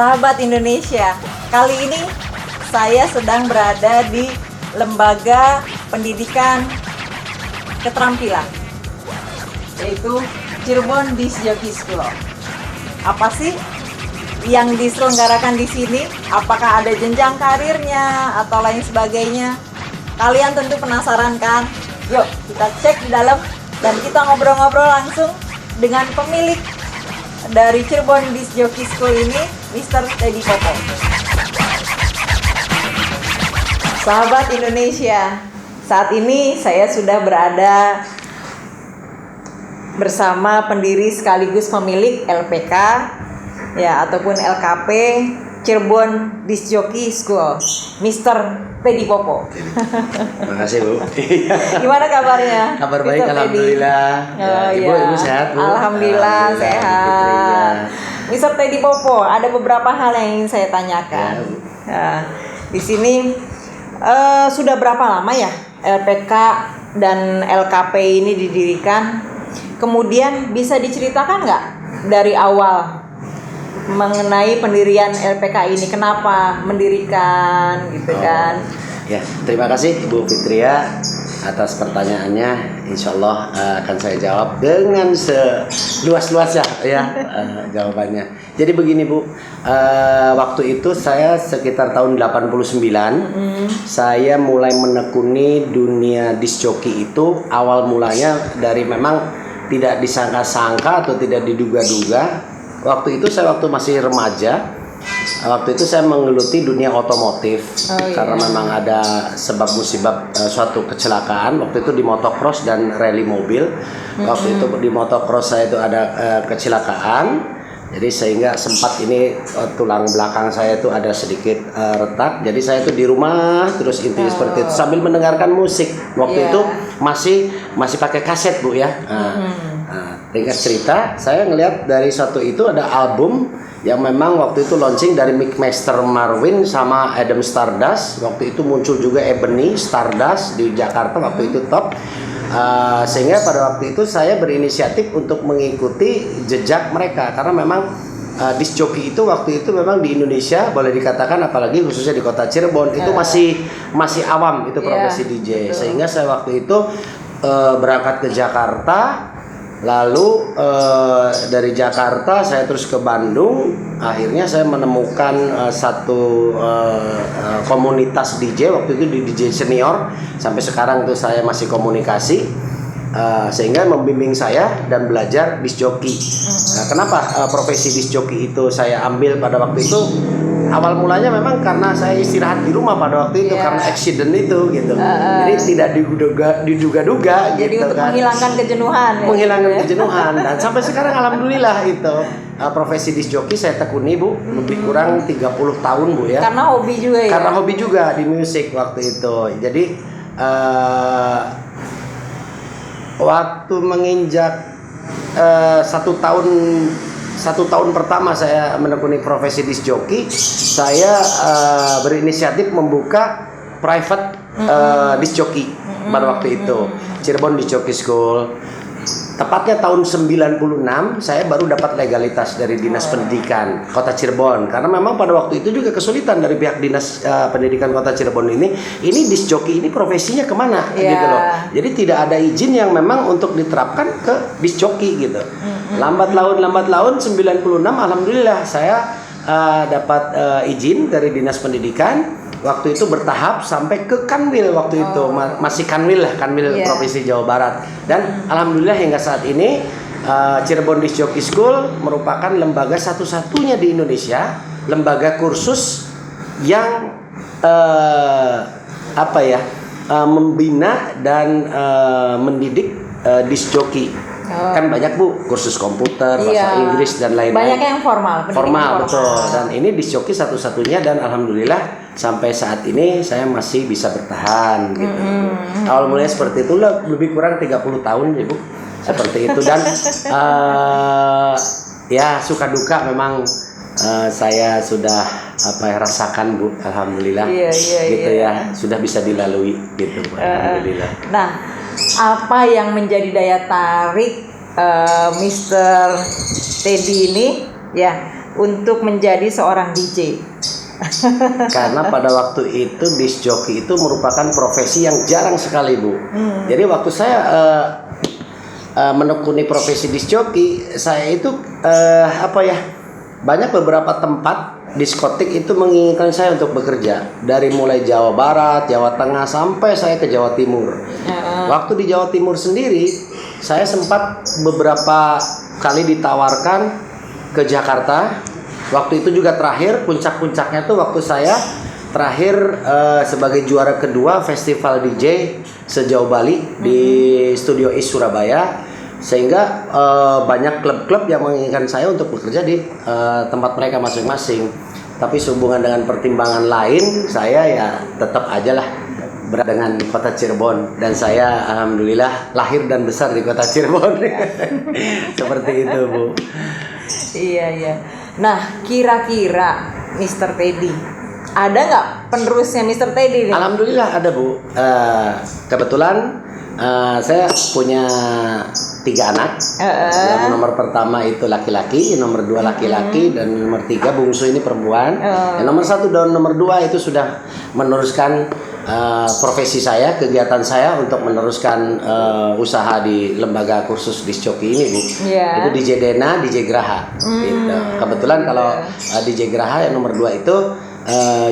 Sahabat Indonesia, kali ini saya sedang berada di Lembaga Pendidikan Keterampilan, yaitu Cirebon Disc Jockey School. Apa sih yang diselenggarakan di sini? Apakah ada jenjang karirnya atau lain sebagainya? Kalian tentu penasaran kan? Yuk kita cek di dalam dan kita ngobrol-ngobrol langsung dengan pemilik dari Cirebon Disc Jockey School ini, Mr. Teddy Popo. Sahabat Indonesia, saat ini saya sudah berada bersama pendiri sekaligus pemilik LPK ya ataupun LKP Cirebon Disc Jockey School, Mr. Teddy Popo. Terima kasih Bu. Gimana kabarnya? Kabar baik, alhamdulillah. Ibu sehat Bu? Alhamdulillah sehat. Mr. Teddy Popo, ada beberapa hal yang ingin saya tanyakan. Di sini sudah berapa lama ya LPK dan LKP ini didirikan? Kemudian bisa diceritakan nggak dari awal mengenai pendirian LPK ini, kenapa mendirikan gitu kan? Ya, terima kasih Ibu Fitria atas pertanyaannya. Insya Allah akan saya jawab dengan seluas-luasnya ya jawabannya. Jadi begini Bu, waktu itu saya sekitar tahun 89 saya mulai menekuni dunia disc jockey itu. Awal mulanya dari memang tidak disangka-sangka atau tidak diduga-duga. Waktu itu saya masih remaja. Waktu itu saya menggeluti dunia otomotif karena memang ada sebab musibah suatu kecelakaan. Waktu itu di motocross dan rally mobil. Waktu itu di motocross saya itu ada kecelakaan. Jadi sehingga sempat ini tulang belakang saya itu ada sedikit retak. Jadi saya itu di rumah terus intinya seperti itu sambil mendengarkan musik. Waktu itu masih pakai kaset Bu ya. Ringkas cerita, saya ngelihat dari satu itu ada album yang memang waktu itu launching dari Mixmaster Marvin sama Adam Stardust. Waktu itu muncul juga Ebony Stardust di Jakarta waktu itu top. Sehingga pada waktu itu saya berinisiatif untuk mengikuti jejak mereka karena memang disc jockey itu waktu itu memang di Indonesia boleh dikatakan apalagi khususnya di kota Cirebon itu masih awam itu profesi DJ. Sehingga saya waktu itu berangkat ke Jakarta. Lalu dari Jakarta saya terus ke Bandung. Akhirnya saya menemukan satu komunitas DJ waktu itu di DJ senior. Sampai sekarang tuh saya masih komunikasi. Sehingga membimbing saya dan belajar disc jockey. Kenapa profesi disc jockey itu saya ambil pada waktu itu? Awal mulanya memang karena saya istirahat di rumah pada waktu itu karena accident itu gitu. Jadi tidak diduga-duga jadi gitu untuk kan. menghilangkan kejenuhan. Menghilangkan kejenuhan dan sampai sekarang alhamdulillah itu profesi disc jockey saya tekuni Bu, lebih kurang 30 tahun Bu ya. Karena hobi juga ya. Karena hobi juga di musik waktu itu. Jadi waktu menginjak satu tahun pertama saya menekuni profesi disc jockey, saya berinisiatif membuka private disc jockey pada waktu itu, Cirebon Disc Jockey School. Tepatnya tahun 96 saya baru dapat legalitas dari Dinas Pendidikan Kota Cirebon karena memang pada waktu itu juga kesulitan dari pihak Dinas Pendidikan Kota Cirebon ini disc jockey ini profesinya kemana gitu loh. Jadi tidak ada izin yang memang untuk diterapkan ke disc jockey gitu. Lambat laun 96 alhamdulillah saya dapat izin dari Dinas Pendidikan. Waktu itu bertahap sampai ke Kanwil waktu itu masih Kanwil Provinsi Jawa Barat dan alhamdulillah hingga saat ini Cirebon Disc Jockey School merupakan lembaga satu-satunya di Indonesia lembaga kursus yang membina dan mendidik disc jockey. Kan banyak Bu kursus komputer, bahasa Inggris dan lain-lain. Banyak yang formal betul. Dan ini disc jockey satu-satunya dan alhamdulillah sampai saat ini saya masih bisa bertahan gitu. Awal mulanya seperti itu lebih kurang 30 tahun ya Bu. Seperti itu dan ya suka duka memang saya sudah rasakan Bu, alhamdulillah. Gitu ya, sudah bisa dilalui gitu Bu, alhamdulillah. Nah, apa yang menjadi daya tarik Mr. Teddy ini ya untuk menjadi seorang DJ? Karena pada waktu itu disc jockey itu merupakan profesi yang jarang sekali, Bu. Jadi waktu saya menekuni profesi disc jockey, saya itu banyak beberapa tempat diskotik itu menginginkan saya untuk bekerja, dari mulai Jawa Barat, Jawa Tengah sampai saya ke Jawa Timur. Waktu di Jawa Timur sendiri, saya sempat beberapa kali ditawarkan ke Jakarta. Waktu itu juga terakhir puncak-puncaknya tuh waktu saya terakhir sebagai juara kedua festival DJ sejauh Bali di Studio East Surabaya, sehingga banyak klub-klub yang menginginkan saya untuk bekerja di tempat mereka masing-masing. Tapi sehubungan dengan pertimbangan lain, saya ya tetap aja lah berada dengan kota Cirebon, dan saya alhamdulillah lahir dan besar di kota Cirebon. Seperti itu, Bu. Iya. Nah, kira-kira Mr. Teddy, ada nggak penerusnya Mr. Teddy nih? Alhamdulillah ada, Bu. Kebetulan saya punya 3 anak. Yang nomor pertama itu laki-laki, yang nomor 2 laki-laki, dan nomor 3 bungsu ini perempuan. Yang nomor 1 dan nomor 2 itu sudah meneruskan profesi saya, kegiatan saya untuk meneruskan usaha di lembaga kursus disc jockey ini, Bu. Itu DJ Dena, DJ Graha. Gitu. Kebetulan kalau DJ Graha yang nomor 2 itu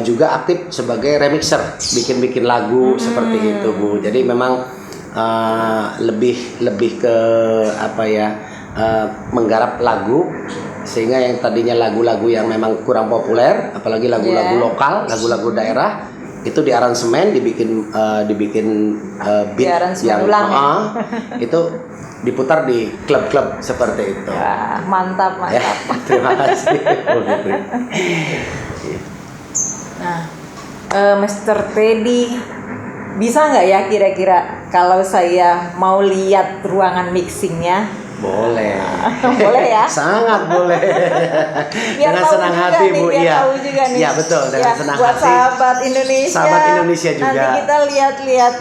juga aktif sebagai remixer, bikin lagu seperti itu, Bu. Jadi memang lebih ke menggarap lagu, sehingga yang tadinya lagu-lagu yang memang kurang populer, apalagi lagu-lagu lokal, lagu-lagu daerah, itu diaransemen, dibikin beat yang itu diputar di klub-klub seperti itu. Wah, mantap. Ya, terima kasih. Nah, Mr. Teddy, bisa nggak ya kira-kira kalau saya mau lihat ruangan mixingnya? Boleh. Boleh ya? Sangat boleh. Biar dengan senang hati, Bu. Iya. Iya, betul, dengan senang buat hati. Sahabat Indonesia. Sahabat Indonesia juga. Nanti kita lihat-lihat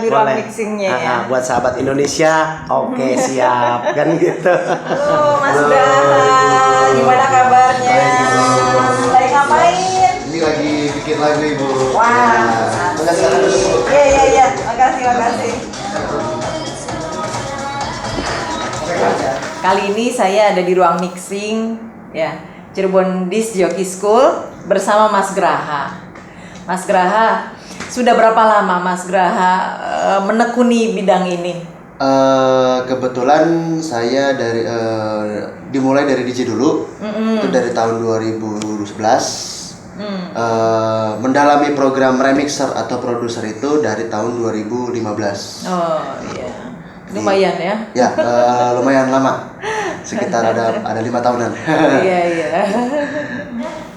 di ruang mixingnya ya. Buat sahabat Indonesia, oke, siap. Kan gitu. Halo, Mas Daha. Gimana kabarnya? Lagi ngapain? Ini lagi bikin lagu, Ibu. Wah. Iya. Makasih. Kali ini saya ada di ruang mixing ya, Cirebon Disc Jockey School bersama Mas Graha. Mas Graha, sudah berapa lama Mas Graha menekuni bidang ini? Kebetulan saya dimulai dari DJ dulu. Itu dari tahun 2011. Mendalami program remixer atau produser itu dari tahun 2015. Oh iya. Lumayan ya? Ya, lumayan lama. Sekitar ada 5 tahunan. Iya.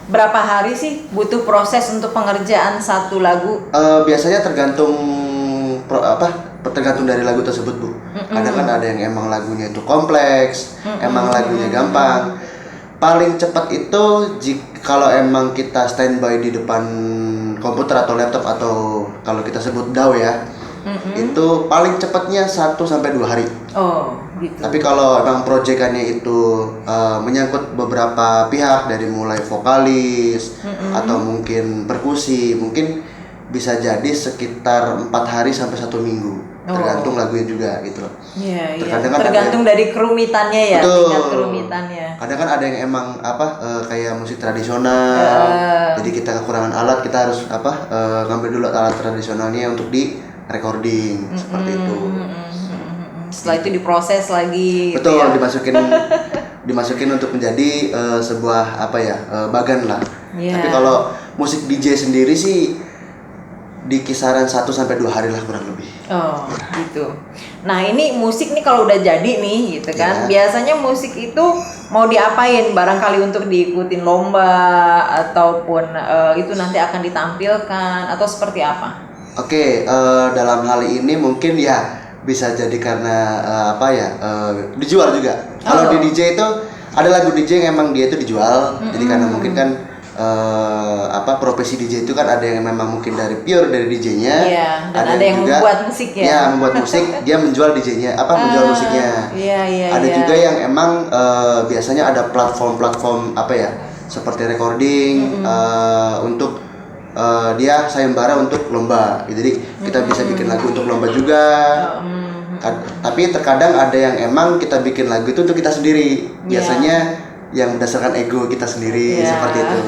Berapa hari sih butuh proses untuk pengerjaan satu lagu? Biasanya tergantung dari lagu tersebut, Bu. Kadang kan ada yang emang lagunya itu kompleks, emang lagunya gampang. Paling cepat itu kalau emang kita standby di depan komputer atau laptop, atau kalau kita sebut DAW ya. Itu paling cepatnya 1-2 hari. Oh, gitu. Tapi kalau emang proyekannya itu menyangkut beberapa pihak, dari mulai vokalis atau mungkin perkusi, mungkin bisa jadi sekitar 4 hari sampai 1 minggu. Tergantung lagunya juga gitu loh. Iya. Tergantung dari kerumitannya ya, tingkat kerumitannya. Kadang kan ada yang emang kayak musik tradisional. Jadi kita kekurangan alat, kita harus ngambil dulu alat tradisionalnya untuk di recording seperti itu. Setelah itu diproses lagi. Betul, gitu ya? dimasukin untuk menjadi sebuah bagan lah. Yeah. Tapi kalau musik DJ sendiri sih di kisaran 1-2 hari lah kurang lebih. Oh, gitu. Nah, ini musik nih kalau udah jadi nih gitu kan. Yeah. Biasanya musik itu mau diapain? Barangkali untuk diikutin lomba ataupun itu nanti akan ditampilkan atau seperti apa? Oke, dalam hal ini mungkin ya bisa jadi karena dijual juga. Kalau di DJ itu ada lagu DJ yang emang dia itu dijual. Jadi karena mungkin kan profesi DJ itu kan ada yang memang mungkin dari pure dari DJ-nya, Iya, dan ada yang juga, membuat musik ya. Ya, membuat musik, dia menjual DJ-nya, menjual musiknya. Iya. Ada juga yang emang biasanya ada platform seperti recording untuk dia sayembara untuk lomba. Jadi kita bisa bikin lagu untuk lomba juga. Tapi terkadang ada yang emang kita bikin lagu itu untuk kita sendiri. Biasanya yang berdasarkan ego kita sendiri, seperti itu.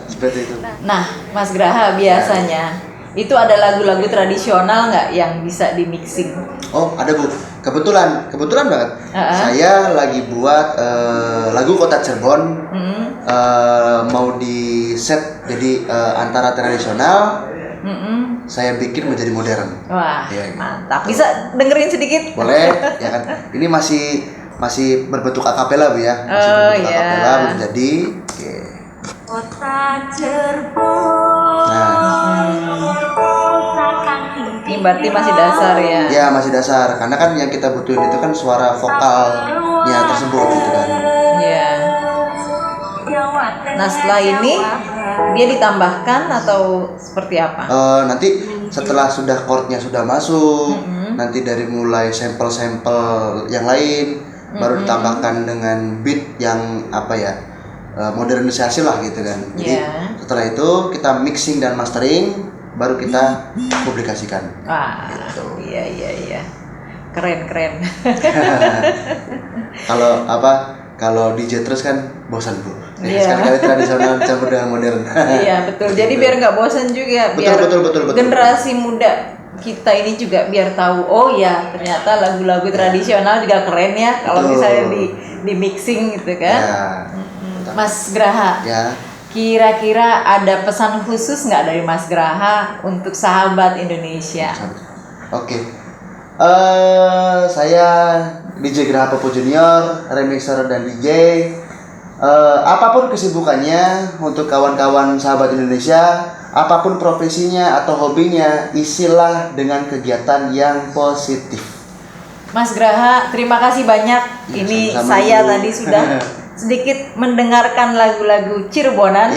Seperti itu. Nah, Mas Graha biasanya itu ada lagu-lagu tradisional nggak yang bisa di mixing? Oh, ada Bu. Kebetulan banget. Saya lagi buat lagu Kota Cirebon. Mau di set jadi antara tradisional. Saya bikin menjadi modern. Wah, mantap. Bisa dengerin sedikit? Boleh, ya kan. Ini masih berbentuk akapela Bu ya. Masih berbentuk akapela belum jadi. Oke. Kota Cirebon. Ini berarti masih dasar ya? Ya, masih dasar. Karena kan yang kita butuhin itu kan suara vokalnya tersebut gitu kan. Iya. Nah, setelah ini dia ditambahkan atau seperti apa? Nanti setelah sudah chordnya sudah masuk, nanti dari mulai sampel-sampel yang lain baru ditambahkan dengan beat yang modernisasi lah gitu kan. Jadi setelah itu kita mixing dan mastering, baru kita publikasikan. Wah, gitu. Iya. Keren. Kalau DJ terus kan bosan Bu. Sekali-kali tradisional campur dengan modern. Iya betul. Jadi biar nggak bosan juga, biar betul. generasi muda kita ini juga biar tahu, oh ya ternyata lagu-lagu tradisional juga keren ya kalau misalnya di mixing gitu kan. Ya. Mas Graha. Ya. Kira-kira ada pesan khusus nggak dari Mas Graha untuk sahabat Indonesia? Oke. Saya DJ Graha Popo Junior, remixer dan DJ. Apapun kesibukannya untuk kawan-kawan sahabat Indonesia, apapun profesinya atau hobinya, isilah dengan kegiatan yang positif. Mas Graha, terima kasih banyak. Ini sama-sama saya Bu. tadi sudah sedikit mendengarkan lagu-lagu Cirebonan,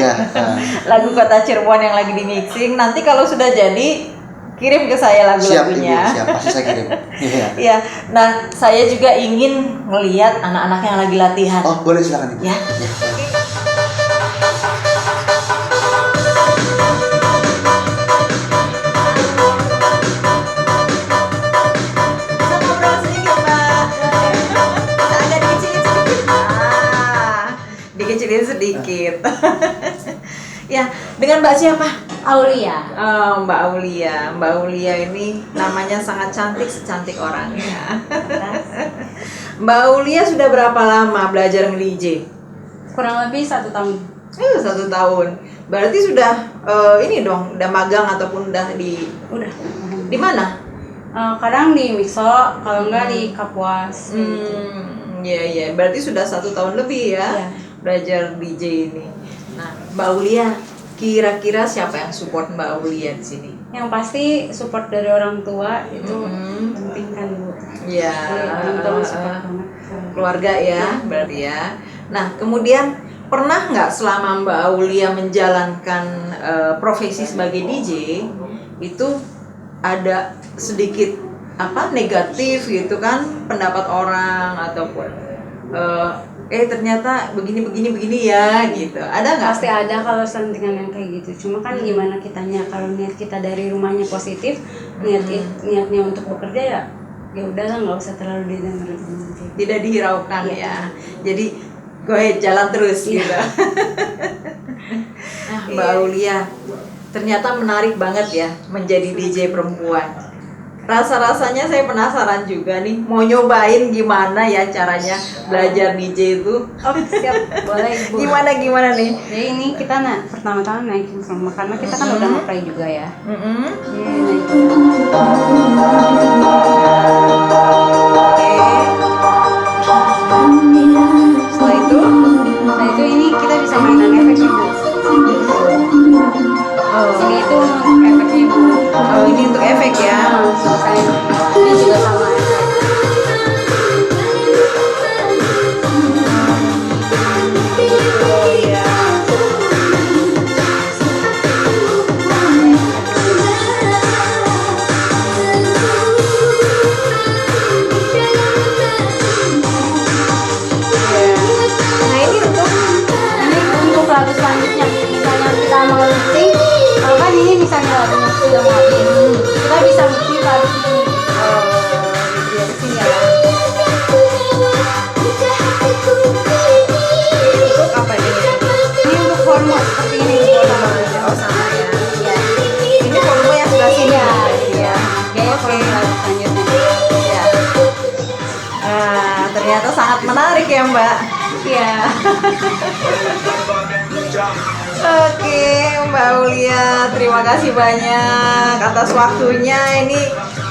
lagu Kota Cirebon yang lagi di mixing. Nanti kalau sudah jadi, kirim ke saya lagu-lagunya. Siap, pasti saya kirim. Iya. Nah, saya juga ingin melihat anak-anak yang lagi latihan. Oh, boleh silakan Ibu. Ya. Bisa ngobrol sedikit, Mbak. Bisa agak dikecilin sedikit. Dikecilin sedikit. Ya, dengan Mbak siapa? Aulia. Oh, Mbak Aulia. Mbak Aulia ini namanya sangat cantik, secantik orangnya. Mbak Aulia sudah berapa lama belajar nge-DJ? Kurang lebih 1 tahun. 1 tahun. Berarti sudah ini dong, udah magang ataupun udah di mana? Kadang di Mixo, kalau enggak di Kapuas. Iya. Berarti sudah 1 tahun lebih ya belajar DJ ini. Nah, Mbak Aulia, kira-kira siapa yang support Mbak Aulia di sini? Yang pasti support dari orang tua itu penting kan Bu. Iya. Orang tua support banget. Keluarga ya, berarti ya. Nah, kemudian pernah nggak selama Mbak Aulia menjalankan profesi sebagai DJ itu ada sedikit negatif gitu kan pendapat orang ataupun ternyata begini ya gitu, ada nggak? Pasti ada kalau sentingan yang kayak gitu. Cuma kan gimana kitanya, kalau niat kita dari rumahnya positif, niatnya untuk bekerja ya udahlah, nggak usah terlalu didengerin. Tidak dihiraukan ya. Jadi go ahead, jalan terus gitu. Nah, Mbak Aulia, ternyata menarik banget ya menjadi DJ perempuan. Rasa-rasanya saya penasaran juga nih, mau nyobain gimana ya caranya belajar DJ itu. Oh siap, boleh Bu. Gimana nih? Jadi ini kita pertama-tama naikin volume karena kita kan udah nge-play juga ya. Setelah itu ini kita bisa mainan efeknya Bu. Sini itu efeknya Bu. Oh, ini untuk efek ya. Selesai. Ini juga sama efek. menarik ya Mbak. Iya. Oke, Mbak Aulia, terima kasih banyak atas waktunya. Ini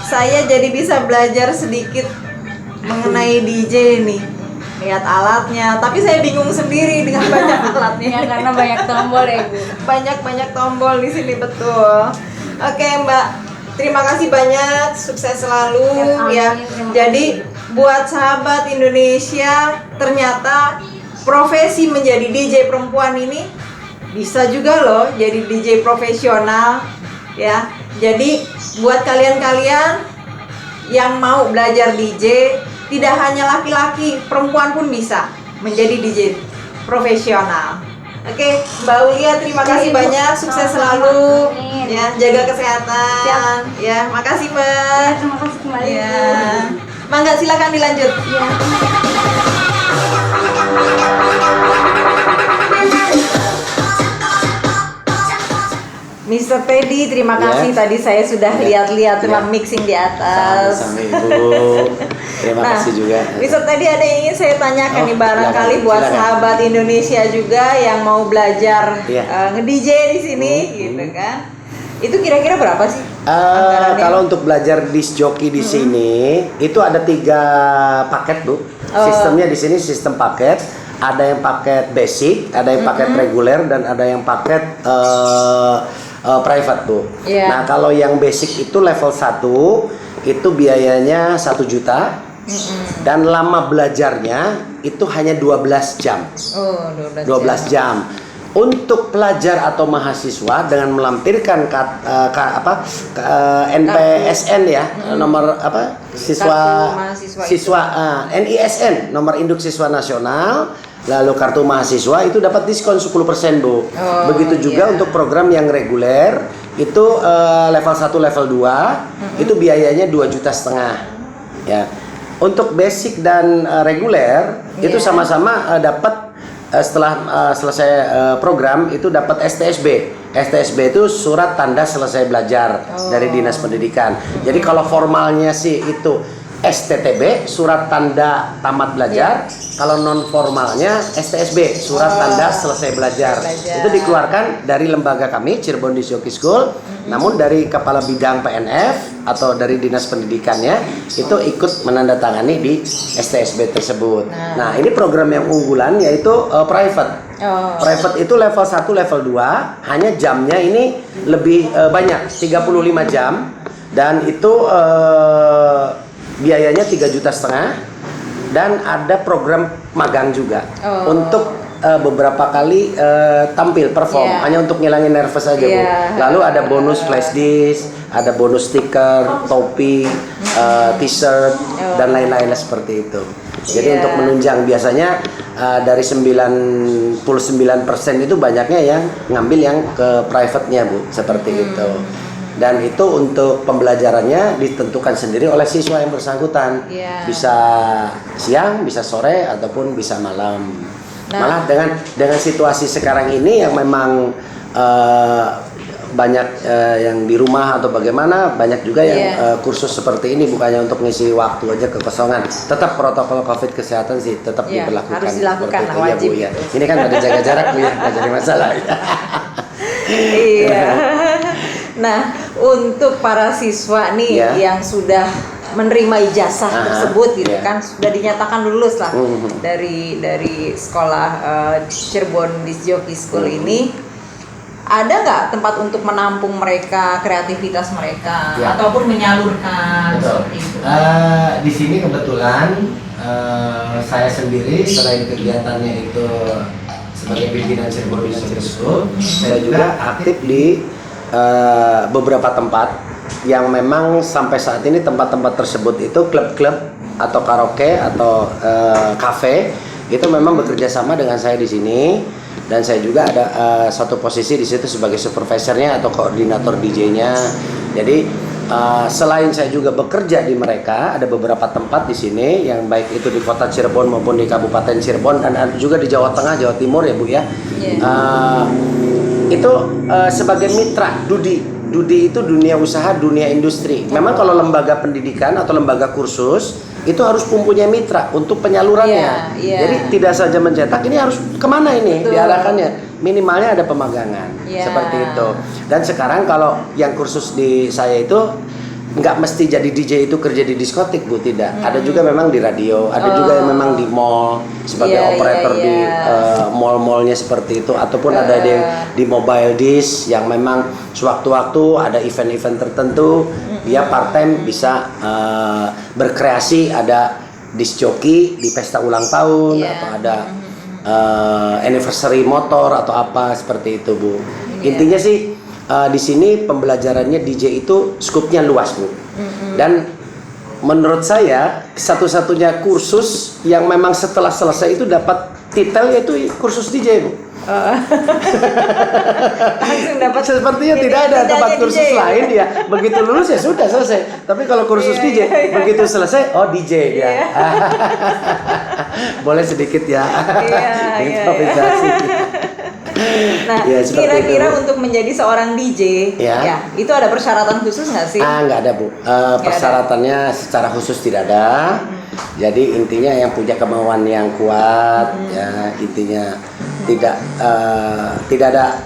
saya jadi bisa belajar sedikit mengenai DJ nih. Lihat alatnya, tapi saya bingung sendiri dengan banyak alatnya. Ya karena banyak tombol ya Bu. Banyak tombol di sini, betul. Oke Mbak, terima kasih banyak, sukses selalu ya. Amin, terima Jadi buat sahabat Indonesia, ternyata profesi menjadi DJ perempuan ini bisa juga loh jadi DJ profesional ya. Jadi buat kalian-kalian yang mau belajar DJ, tidak hanya laki-laki, perempuan pun bisa menjadi DJ profesional. Oke, Mbak Aulia, terima kasih Ibu. banyak, sukses selalu. Amin. Ya, jaga kesehatan. Siap. Ya, makasih Ya, Mbak. terima kasih kembali Ya, Bu. mangga silakan dilanjut. Ya. Mr. Teddy, terima Ya. kasih. Tadi saya sudah Ya. lihat-lihat Ya. teman mixing di atas. Sama-sama Ibu. Terima Nah, kasih juga. Mr. Teddy, ada yang ingin saya tanyakan Oh, nih, barangkali silakan, buat silakan. sahabat Indonesia juga yang mau belajar Iya. nge-DJ di sini gitu kan. Itu kira-kira berapa sih? anggarannya? Kalau untuk belajar disc jockey di sini itu ada 3 paket Bu. Oh. Sistemnya di sini sistem paket. Ada yang paket basic, ada yang paket reguler, dan ada yang paket private Bu. Iya. Nah kalau yang basic itu level 1 itu biayanya 1 juta. Dan lama belajarnya itu hanya 12 jam. Oh, 12 jam. Untuk pelajar atau mahasiswa dengan melampirkan NPSN ya, nomor apa? Kartu mahasiswa Siswa NISN, nomor induk siswa nasional, lalu kartu mahasiswa itu dapat diskon 10% Bu. Oh, Begitu juga iya. untuk program yang reguler itu level 1 level 2 itu biayanya 2,5 juta ya. Untuk basic dan reguler itu Iya. sama-sama dapat setelah selesai program itu dapat STSB. STSB itu surat tanda selesai belajar dari Dinas Pendidikan. Jadi kalau formalnya sih itu STTB, surat tanda tamat belajar. Kalau non formalnya STSB, surat tanda selesai belajar. Itu dikeluarkan dari lembaga kami Cirebon Disc Jockey School. Namun dari kepala bidang PNF atau dari Dinas Pendidikannya itu ikut menandatangani di STSB tersebut. Nah, ini program yang unggulan yaitu private. Private itu level 1, level 2, hanya jamnya ini lebih banyak, 35 jam, dan itu biayanya 3,5 juta, dan ada program magang juga untuk beberapa kali tampil perform, hanya untuk ngilangin nervous aja Bu. Lalu ada bonus flash disk, ada bonus stiker, topi, t-shirt, dan lain-lain seperti itu. Jadi untuk menunjang biasanya dari 99% itu banyaknya yang ngambil yang ke private-nya Bu, seperti itu. Dan itu untuk pembelajarannya ditentukan sendiri oleh siswa yang bersangkutan. Bisa siang, bisa sore, ataupun bisa malam. Malah dengan situasi sekarang ini yang memang banyak yang di rumah atau bagaimana, banyak juga yang kursus seperti ini bukannya untuk ngisi waktu aja kekosongan. Tetap protokol COVID kesehatan sih tetap diberlakukan. Harus dilakukan lah, Iya, wajib. Bu, ya. Ini kan ada jaga jarak Bu ya, nggak jadi masalah. Iya. Nah, untuk para siswa nih yang sudah menerima ijazah tersebut gitu kan, sudah dinyatakan lulus lah dari sekolah Cirebon Disc Jockey School ini, ada nggak tempat untuk menampung mereka, kreativitas mereka, ataupun menyalurkan seperti itu? Di sini kebetulan saya sendiri selain kegiatannya itu sebagai pimpinan Cirebon Disc Jockey School, saya juga aktif di beberapa tempat yang memang sampai saat ini tempat-tempat tersebut itu klub-klub atau karaoke atau kafe itu memang bekerja sama dengan saya di sini, dan saya juga ada satu posisi di situ sebagai supervisornya atau koordinator DJ-nya. Jadi selain saya juga bekerja di mereka, ada beberapa tempat di sini yang baik itu di kota Cirebon maupun di Kabupaten Cirebon, dan ada juga di Jawa Tengah, Jawa Timur ya Bu ya. Itu sebagai mitra Dudi Dudi itu dunia usaha, dunia industri. Memang kalau lembaga pendidikan atau lembaga kursus itu harus mempunyai mitra untuk penyalurannya. Iya. Jadi tidak saja mencetak, ini harus kemana ini Betul. diarahkannya. Minimalnya ada pemagangan Iya. seperti itu. Dan sekarang kalau yang kursus di saya itu nggak mesti jadi DJ itu kerja di diskotik, Bu, tidak. Ada juga memang di radio, ada juga yang memang di mall sebagai Iya, operator iya, di iya. mall-mallnya seperti itu, ataupun ada yang di mobile disk yang memang sewaktu-waktu ada event-event tertentu dia part time bisa berkreasi, ada disc jockey di pesta ulang tahun Iya. atau ada anniversary motor atau apa seperti itu, Bu. Intinya sih di sini pembelajarannya DJ itu skupnya luas, Bu. Dan menurut saya satu-satunya kursus yang memang setelah selesai itu dapat titel yaitu kursus DJ, Bu. Langsung dapat. Sepertinya tidak ada tempat kursus lain ya. Begitu lulus ya sudah selesai. Tapi kalau kursus Iya, DJ iya, iya. begitu selesai, oh DJ dia. Iya. Boleh sedikit ya. Iya, Improvisasi. Nah, Ya, seperti kira-kira itu. untuk menjadi seorang DJ, Ya. itu ada persyaratan khusus nggak sih? Nggak ada, Bu. Persyaratannya secara khusus tidak ada. Jadi intinya yang punya kemauan yang kuat, ya intinya tidak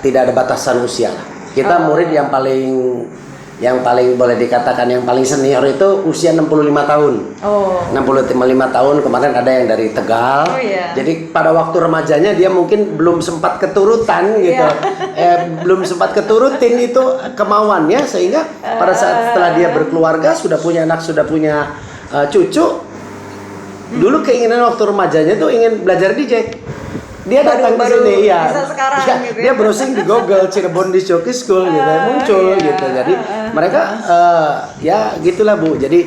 ada batasan usia lah. Kita murid yang paling boleh dikatakan yang paling senior itu usia 65 tahun. Oh. 65 tahun, kemarin ada yang dari Tegal. Oh, iya. Jadi pada waktu remajanya dia mungkin belum sempat keturutan gitu. Iya. Belum sempat keturutin itu kemauannya, sehingga pada saat setelah dia berkeluarga, sudah punya anak, sudah punya cucu. Dulu keinginan waktu remajanya tuh ingin belajar DJ. Dia datang ke Baru sini, iya. bisa sekarang Iya, gitu ya. dia browsing di Google Cirebon Disc Jockey School gitu, muncul iya. gitu. Jadi mereka ya gitulah, Bu. Jadi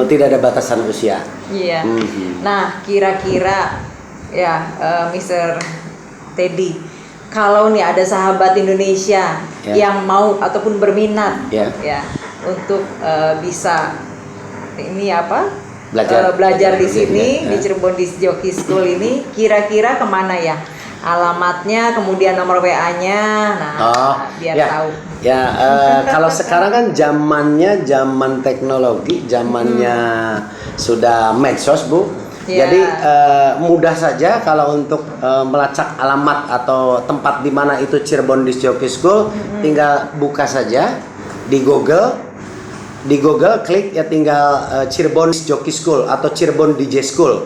tidak ada batasan usia. Iya. Nah, kira-kira ya, Mr. Teddy, kalau nih ada sahabat Indonesia Ya. yang mau ataupun berminat, Ya. untuk bisa ini apa? Belajar. Belajar di sini Ya. di Cirebon Disc Jockey School ini, kira-kira kemana ya? Alamatnya, kemudian nomor WA-nya, biar ya. tahu. Ya, kalau sekarang kan zamannya zaman teknologi, zamannya sudah medsos, Bu. Ya. Jadi mudah saja kalau untuk melacak alamat atau tempat di mana itu Cirebon Disc Jockey School, tinggal buka saja di Google. Di Google klik ya, tinggal Cirebon Disc Jockey School atau Cirebon DJ School.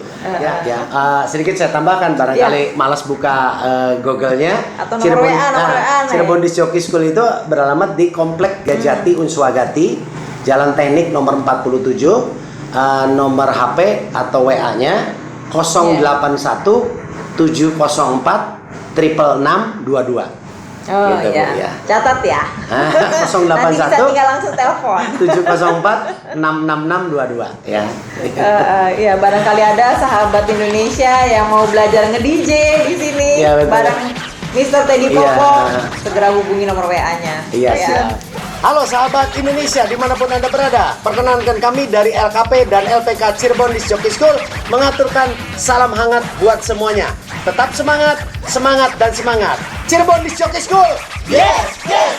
Sedikit saya tambahkan, barangkali malas buka Google-nya. Atau nomor WA, Cirebon Disc Jockey School itu beralamat di Komplek Gajati Unswagati, Jalan Teknik nomor 47. Nomor HP atau WA-nya 081 704 66622. Oh Gitu, Bu, ya. ya. Catat ya. 081 Nanti bisa tinggal langsung telepon. 704 66622 ya. Ya, barangkali ada sahabat Indonesia yang mau belajar nge-DJ di sini Iya, betul. bareng Mr. Teddy Iya. Popo, segera hubungi nomor WA-nya. Iya, siap. Halo sahabat Indonesia dimanapun Anda berada, perkenankan kami dari LKP dan LPK Cirebon Disc Jockey School mengaturkan salam hangat buat semuanya. Tetap semangat, semangat dan semangat. Cirebon Disc Jockey School. Yes, yes.